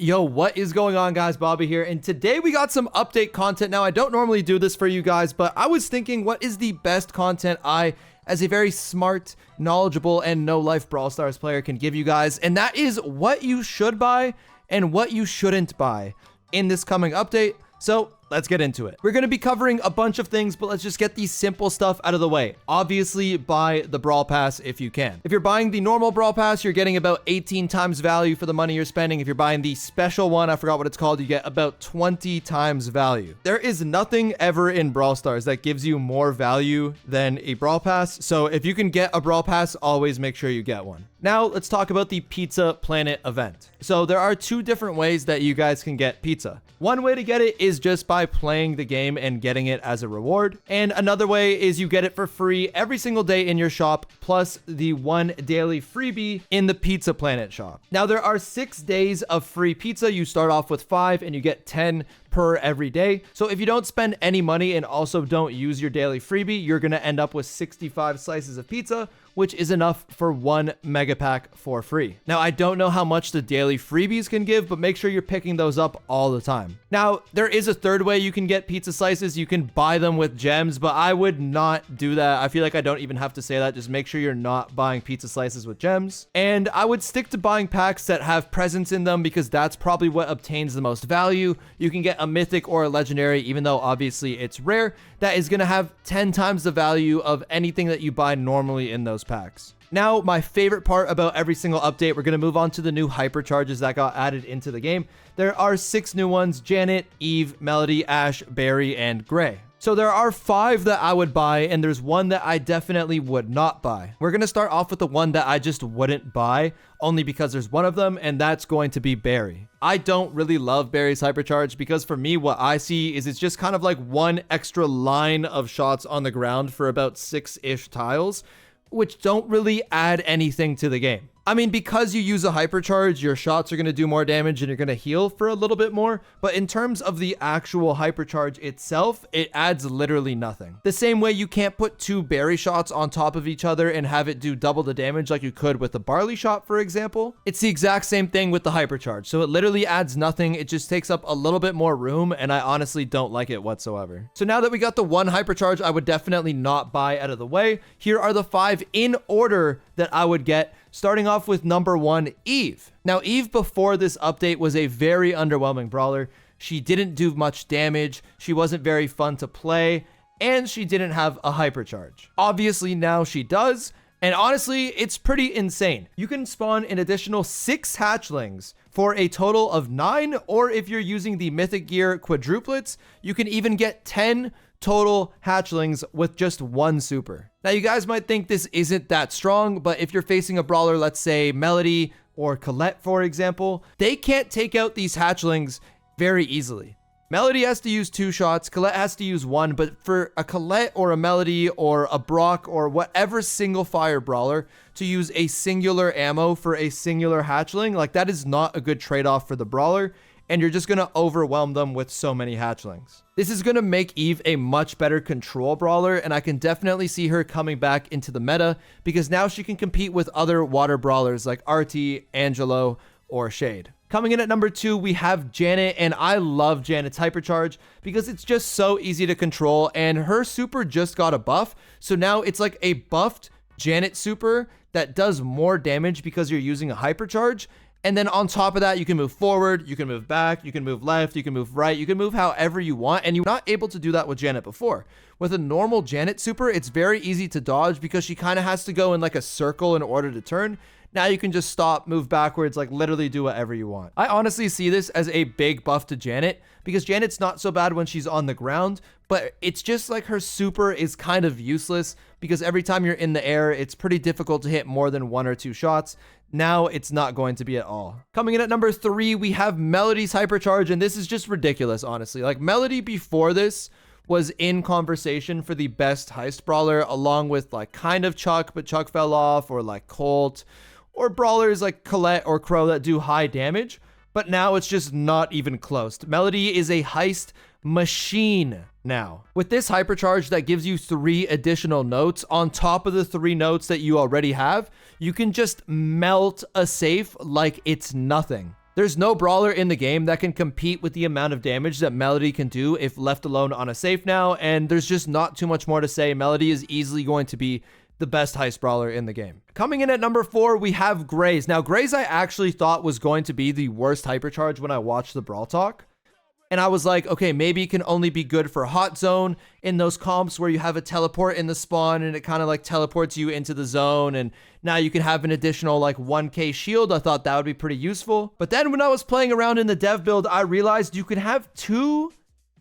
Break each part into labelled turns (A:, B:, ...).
A: Yo, what is going on, guys? Bobby here, and today we got some update content. Now, I don't normally do this for you guys, but I was thinking, what is the best content I, as a very smart, knowledgeable, and no-life Brawl Stars player, can give you guys? And that is what you should buy and what you shouldn't buy in this coming update. So let's get into it. We're going to be covering a bunch of things, but let's just get the simple stuff out of the way. Obviously, buy the Brawl Pass if you can. If you're buying the normal Brawl Pass, you're getting about 18 times value for the money you're spending. If you're buying the special one, I forgot what it's called, you get about 20 times value. There is nothing ever in Brawl Stars that gives you more value than a Brawl Pass. So if you can get a Brawl Pass, always make sure you get one. Now, let's talk about the Pizza Planet event. So there are two different ways that you guys can get pizza. One way to get it is just by playing the game and getting it as a reward. And another way is you get it for free every single day in your shop, plus the one daily freebie in the Pizza Planet shop. Now, there are 6 days of free pizza. You start off with 5 and you get 10 per every day. So if you don't spend any money and also don't use your daily freebie, you're going to end up with 65 slices of pizza, which is enough for 1 mega pack for free. Now, I don't know how much the daily freebies can give, but make sure you're picking those up all the time. Now, there is a third way you can get pizza slices. You can buy them with gems, but I would not do that. I feel like I don't even have to say that. Just make sure you're not buying pizza slices with gems. And I would stick to buying packs that have presents in them, because that's probably what obtains the most value. You can get a mythic or a legendary, even though obviously it's rare, that is going to have 10 times the value of anything that you buy normally in those packs. Now, my favorite part about every single update, we're going to move on to the new hypercharges that got added into the game. There are 6 new ones: Janet, Eve, Melody, Ash, Barry, and Gray. So there are 5 that I would buy, and there's one that I definitely would not buy. We're going to start off with the one that I just wouldn't buy, only because there's one of them, and that's going to be Barry. I don't really love Barry's hypercharge, because for me, what I see is it's just kind of like one extra line of shots on the ground for about 6-ish tiles, which don't really add anything to the game. I mean, because you use a hypercharge, your shots are going to do more damage and you're going to heal for a little bit more. But in terms of the actual hypercharge itself, it adds literally nothing. The same way you can't put 2 Barry shots on top of each other and have it do double the damage like you could with the Barley shot, for example. It's the exact same thing with the hypercharge. So it literally adds nothing. It just takes up a little bit more room, and I honestly don't like it whatsoever. So now that we got the one hypercharge I would definitely not buy out of the way, here are the 5 in order that I would get. Starting off with number 1, Eve. Now, Eve before this update was a very underwhelming brawler. She didn't do much damage, she wasn't very fun to play, and she didn't have a hypercharge. Obviously, now she does, and honestly, it's pretty insane. You can spawn an additional 6 hatchlings for a total of 9, or if you're using the Mythic Gear quadruplets, you can even get 10 total hatchlings with just 1 super. Now, you guys might think this isn't that strong, but if you're facing a brawler, let's say Melody or Colette, for example, they can't take out these hatchlings very easily. Melody has to use 2 shots, Colette has to use 1, but for a Colette or a Melody or a Brock or whatever single fire brawler to use a singular ammo for a singular hatchling, like, that is not a good trade-off for the brawler, and you're just going to overwhelm them with so many hatchlings. This is going to make Eve a much better control brawler, and I can definitely see her coming back into the meta, because now she can compete with other water brawlers like RT, Angelo, or Shade. Coming in at number 2, we have Janet, and I love Janet's hypercharge because it's just so easy to control, and her super just got a buff, so now it's like a buffed Janet super that does more damage because you're using a hypercharge. And then on top of that, you can move forward, you can move back, you can move left, you can move right, you can move however you want, and you're not able to do that with Janet before. With a normal Janet super, it's very easy to dodge because she kind of has to go in like a circle in order to turn. Now you can just stop, move backwards, like literally do whatever you want. I honestly see this as a big buff to Janet, because Janet's not so bad when she's on the ground, but it's just like her super is kind of useless because every time you're in the air, it's pretty difficult to hit more than 1 or 2 shots. Now it's not going to be at all. Coming in at number 3, we have Melody's hypercharge, and this is just ridiculous, honestly. Like, Melody before this was in conversation for the best heist brawler, along with like kind of Chuck, but Chuck fell off, or like Colt, or brawlers like Colette or Crow that do high damage. But now it's just not even close. Melody is a heist machine now. With this hypercharge that gives you 3 additional notes on top of the 3 notes that you already have, you can just melt a safe like it's nothing. There's no brawler in the game that can compete with the amount of damage that Melody can do if left alone on a safe now, and there's just not too much more to say. Melody is easily going to be the best heist brawler in the game. Coming in at number 4, we have Graze. Now, Graze I actually thought was going to be the worst hypercharge when I watched the Brawl Talk. And I was like, okay, maybe it can only be good for Hot Zone in those comps where you have a teleport in the spawn and it kind of like teleports you into the zone. And now you can have an additional like 1k shield. I thought that would be pretty useful. But then when I was playing around in the dev build, I realized you can have 2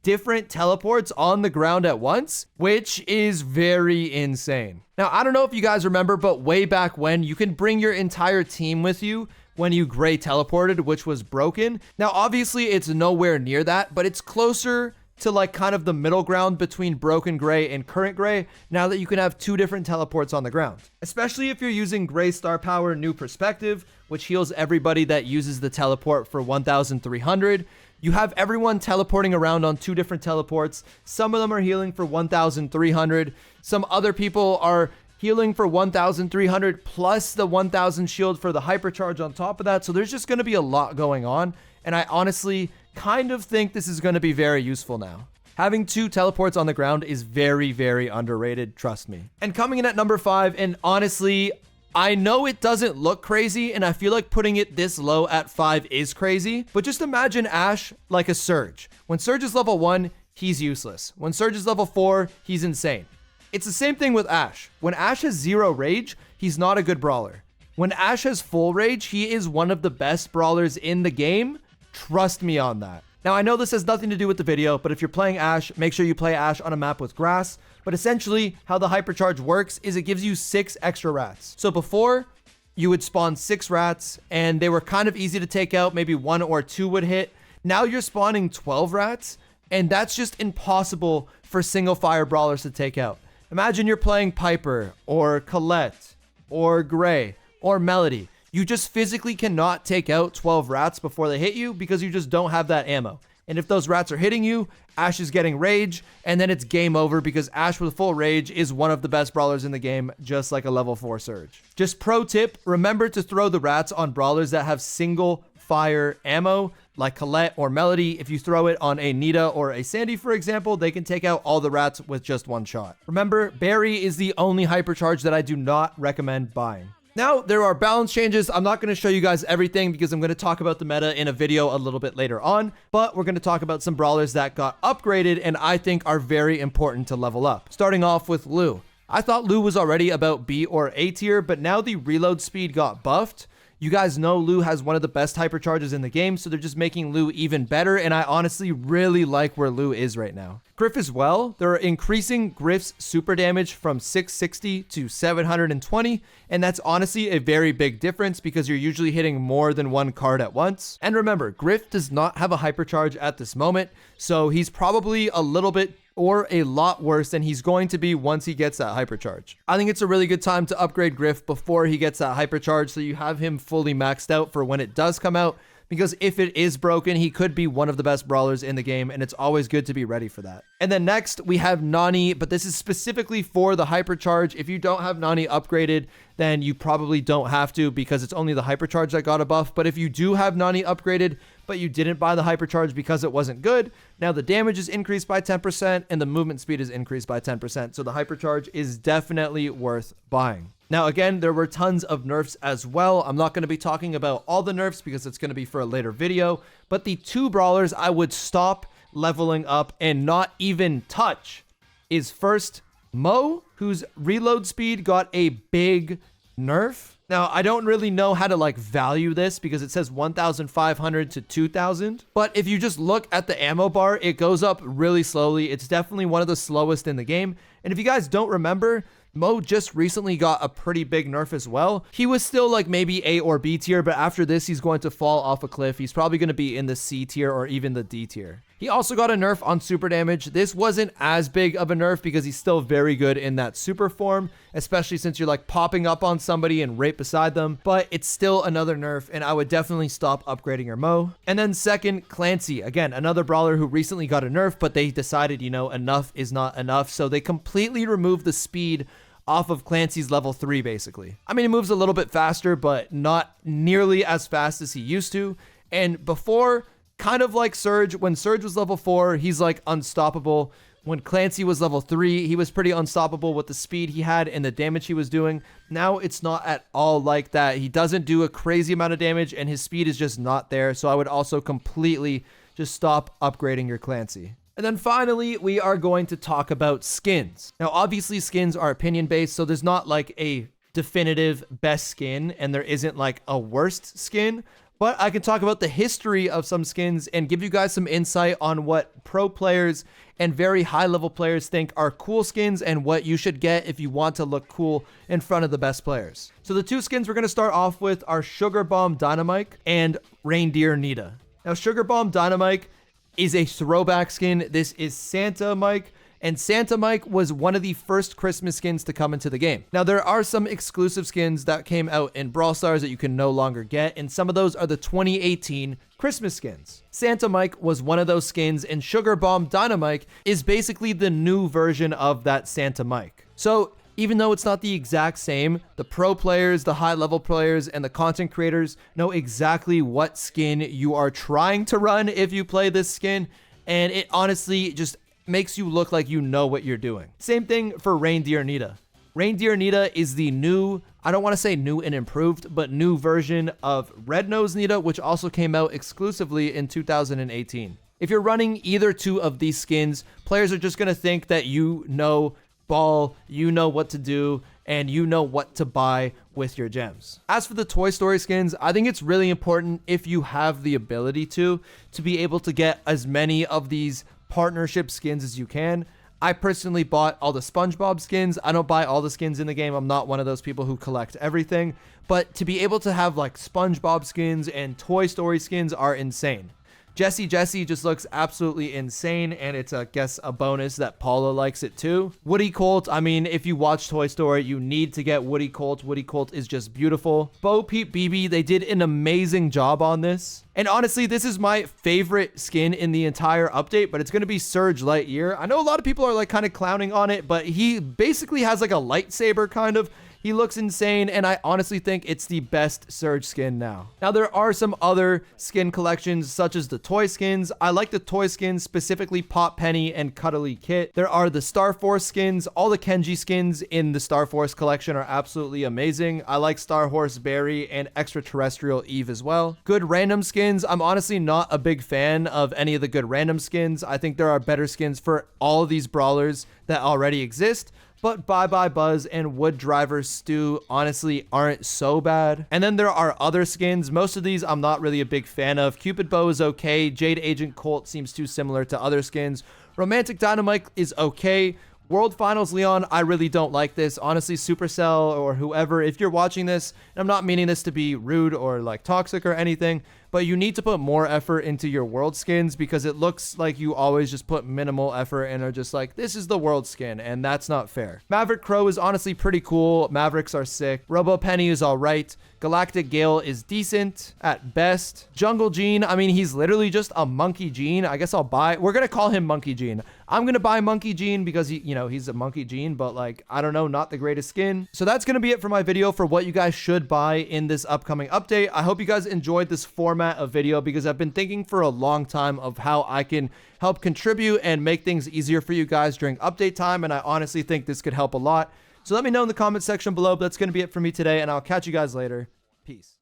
A: different teleports on the ground at once, which is very insane. Now, I don't know if you guys remember, but way back when, you can bring your entire team with you when you gray teleported, which was broken. Now, obviously, it's nowhere near that, but it's closer to like kind of the middle ground between broken gray and current gray now that you can have 2 different teleports on the ground. Especially if you're using Gray Star Power New Perspective, which heals everybody that uses the teleport for 1,300. You have everyone teleporting around on 2 different teleports. Some of them are healing for 1,300. Some other people are healing for 1,300 plus the 1,000 shield for the hypercharge on top of that. So there's just going to be a lot going on. And I honestly kind of think this is going to be very useful now. Having 2 teleports on the ground is very, very underrated. Trust me. And coming in at number 5, and honestly, I know it doesn't look crazy, and I feel like putting it this low at 5 is crazy, but just imagine Ashe like a Surge. When Surge is level 1, he's useless. When Surge is level 4, he's insane. It's the same thing with Ashe. When Ashe has 0 rage, he's not a good brawler. When Ashe has full rage, he is one of the best brawlers in the game. Trust me on that. Now, I know this has nothing to do with the video, but if you're playing Ashe, make sure you play Ashe on a map with grass. But essentially, how the hypercharge works is it gives you 6 extra rats. So before, you would spawn 6 rats, and they were kind of easy to take out. Maybe 1 or 2 would hit. Now you're spawning 12 rats, and that's just impossible for single fire brawlers to take out. Imagine you're playing Piper, or Colette, or Gray, or Melody. You just physically cannot take out 12 rats before they hit you because you just don't have that ammo. And if those rats are hitting you, Ashe is getting rage, and then it's game over because Ashe with full rage is one of the best brawlers in the game, just like a level 4 Surge. Just pro tip, remember to throw the rats on brawlers that have single fire ammo, like Colette or Melody. If you throw it on a Nita or a Sandy, for example, they can take out all the rats with just 1 shot. Remember, Barry is the only hypercharge that I do not recommend buying. Now, there are balance changes. I'm not going to show you guys everything because I'm going to talk about the meta in a video a little bit later on, but we're going to talk about some brawlers that got upgraded and I think are very important to level up. Starting off with Lou. I thought Lou was already about B or A tier, but now the reload speed got buffed. You guys know Lou has one of the best hypercharges in the game, so they're just making Lou even better, and I honestly really like where Lou is right now. Griff as well. They're increasing Griff's super damage from 660 to 720, and that's honestly a very big difference because you're usually hitting more than 1 card at once. And remember, Griff does not have a hypercharge at this moment, so he's probably a little bit or a lot worse than he's going to be once he gets that hypercharge. I think it's a really good time to upgrade Griff before he gets that hypercharge so you have him fully maxed out for when it does come out, because if it is broken, he could be one of the best brawlers in the game, and it's always good to be ready for that. And then next, we have Nani, but this is specifically for the hypercharge. If you don't have Nani upgraded, then you probably don't have to because it's only the hypercharge that got a buff. But if you do have Nani upgraded, but you didn't buy the hypercharge because it wasn't good, now the damage is increased by 10% and the movement speed is increased by 10%. So the hypercharge is definitely worth buying. Now, again, there were tons of nerfs as well. I'm not going to be talking about all the nerfs because it's going to be for a later video, but the 2 brawlers I would stop leveling up and not even touch is first Mo, whose reload speed got a big nerf. Now, I don't really know how to like value this because it says 1,500 to 2,000. But if you just look at the ammo bar, it goes up really slowly. It's definitely one of the slowest in the game. And if you guys don't remember, Mo just recently got a pretty big nerf as well. He was still like maybe A or B tier, but after this, he's going to fall off a cliff. He's probably going to be in the C tier or even the D tier. He also got a nerf on super damage. This wasn't as big of a nerf because he's still very good in that super form, especially since you're like popping up on somebody and right beside them, but it's still another nerf and I would definitely stop upgrading your Mo. And then second, Clancy. Again, another brawler who recently got a nerf, but they decided, you know, enough is not enough. So they completely removed the speed off of Clancy's level 3, basically. I mean, he moves a little bit faster, but not nearly as fast as he used to. And before, kind of like Surge, when Surge was level 4, he's like unstoppable. When Clancy was level 3, he was pretty unstoppable with the speed he had and the damage he was doing. Now it's not at all like that. He doesn't do a crazy amount of damage and his speed is just not there. So I would also completely just stop upgrading your Clancy. And then finally, we are going to talk about skins. Now, obviously skins are opinion based, so there's not like a definitive best skin and there isn't like a worst skin. But I can talk about the history of some skins and give you guys some insight on what pro players and very high level players think are cool skins and what you should get if you want to look cool in front of the best players. So the 2 skins we're going to start off with are Sugar Bomb Dynamite and Reindeer Nita. Now Sugar Bomb Dynamite is a throwback skin. This is Santa Mike. And Santa Mike was one of the first Christmas skins to come into the game. Now, there are some exclusive skins that came out in Brawl Stars that you can no longer get, and some of those are the 2018 Christmas skins. Santa Mike was one of those skins, and Sugar Bomb Dynamite is basically the new version of that Santa Mike. So, even though it's not the exact same, the pro players, the high-level players, and the content creators know exactly what skin you are trying to run if you play this skin, and it honestly just makes you look like you know what you're doing. Same thing for Reindeer Nita. Reindeer Nita is the new, I don't want to say new and improved, but new version of Red Nose Nita, which also came out exclusively in 2018. If you're running either 2 of these skins, players are just going to think that you know ball, you know what to do, and you know what to buy with your gems. As for the Toy Story skins, I think it's really important if you have the ability to be able to get as many of these partnership skins as you can. I personally bought all the SpongeBob skins. I don't buy all the skins in the game. I'm not one of those people who collect everything, but to be able to have like SpongeBob skins and Toy Story skins are insane. Jessie just looks absolutely insane, and it's, I guess, a bonus that Paula likes it too. Woody Colt, I mean, if you watch Toy Story, you need to get Woody Colt. Woody Colt is just beautiful. Bo Peep BB, they did an amazing job on this. And honestly, this is my favorite skin in the entire update, but it's going to be Surge Lightyear. I know a lot of people are like kind of clowning on it, but he basically has like a lightsaber kind of. He looks insane, and I honestly think it's the best Surge skin now. Now, there are some other skin collections, such as the toy skins. I like the toy skins, specifically Pop Penny and Cuddly Kit. There are the Star Force skins. All the Kenji skins in the Star Force collection are absolutely amazing. I like Star Horse Barry and Extraterrestrial Eve as well. Good random skins. I'm honestly not a big fan of any of the good random skins. I think there are better skins for all of these brawlers that already exist. But Bye Bye Buzz and Wood Driver Stu honestly aren't so bad. And then there are other skins. Most of these I'm not really a big fan of. Cupid Bow is okay. Jade Agent Colt seems too similar to other skins. Romantic Dynamite is okay. World Finals Leon, I really don't like this. Honestly, Supercell or whoever, if you're watching this, and I'm not meaning this to be rude or like toxic or anything, but you need to put more effort into your world skins because it looks like you always just put minimal effort and are just like, this is the world skin, and that's not fair. Maverick Crow is honestly pretty cool. Mavericks are sick. Robo Penny is all right. Galactic Gale is decent at best. Jungle Gene, I mean, he's literally just a Monkey Gene. I guess I'll buy, we're going to call him Monkey Gene. I'm going to buy Monkey Gene because he, he's a Monkey Gene, but like, I don't know, not the greatest skin. So that's going to be it for my video for what you guys should buy in this upcoming update. I hope you guys enjoyed this format of video because I've been thinking for a long time of how I can help contribute and make things easier for you guys during update time. And I honestly think this could help a lot. So let me know in the comment section below, but that's going to be it for me today, and I'll catch you guys later. Peace.